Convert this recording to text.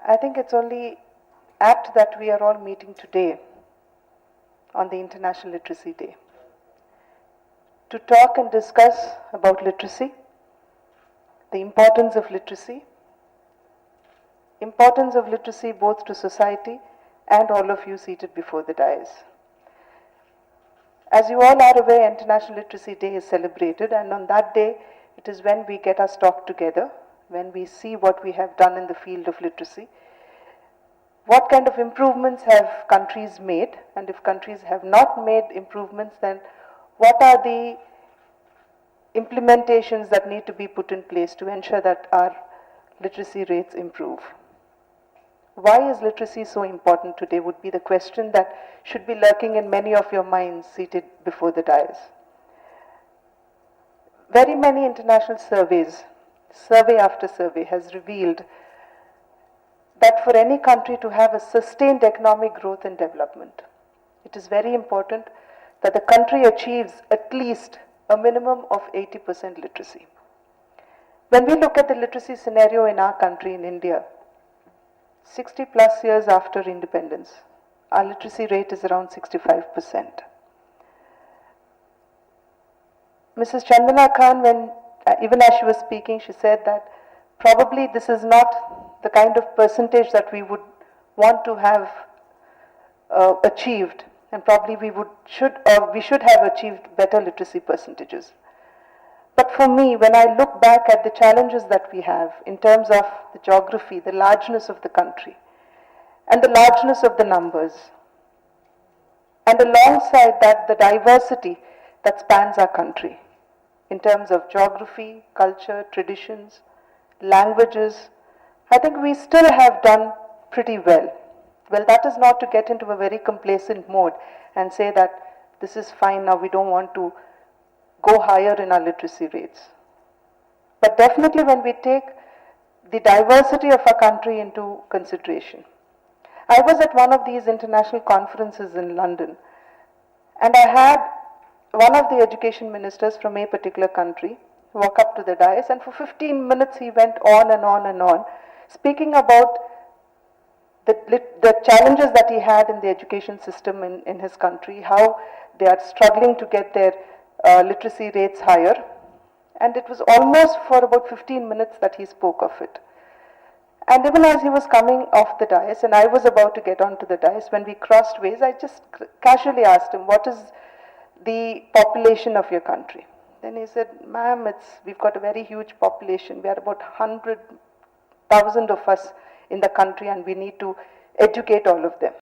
I think it's only apt that we are all meeting today on the International Literacy Day to talk and discuss about literacy, the importance of literacy both to society and all of you seated before the dais. As you all are aware, International Literacy Day is celebrated, and on that day, it is when we get our stock together, when we see what we have done in the field of literacy, what kind of improvements have countries made, and if countries have not made improvements, then what are the implementations that need to be put in place to ensure that our literacy rates improve. Why is literacy so important today would be the question that should be lurking in many of your minds seated before the dais. Very many international surveys, survey after survey, has revealed that for any country to have a sustained economic growth and development, it is very important that the country achieves at least a minimum of 80% literacy. When we look at the literacy scenario in our country, in India, 60 plus years after independence, our literacy rate is around 65%. Mrs. Chandana Khan, even as she was speaking, she said that probably this is not the kind of percentage that we would want to have achieved, and probably we should have achieved better literacy percentages. But for me, when I look back at the challenges that we have in terms of the geography, the largeness of the country, and the largeness of the numbers, and alongside that, the diversity that spans our country in terms of geography, culture, traditions, languages, I think we still have done pretty well. Well, that is not to get into a very complacent mode and say that this is fine now, we don't want to go higher in our literacy rates. But definitely when we take the diversity of our country into consideration. I was at one of these international conferences in London, and I had one of the education ministers from a particular country walk up to the dais, and for 15 minutes he went on and on and on, speaking about the challenges that he had in the education system in his country, how they are struggling to get their literacy rates higher. And it was almost for about 15 minutes that he spoke of it. And even as he was coming off the dais, and I was about to get onto the dais, when we crossed ways, I just casually asked him, what is the population of your country? Then he said, ma'am, we've got a very huge population. We are about 100,000 of us in the country, and we need to educate all of them.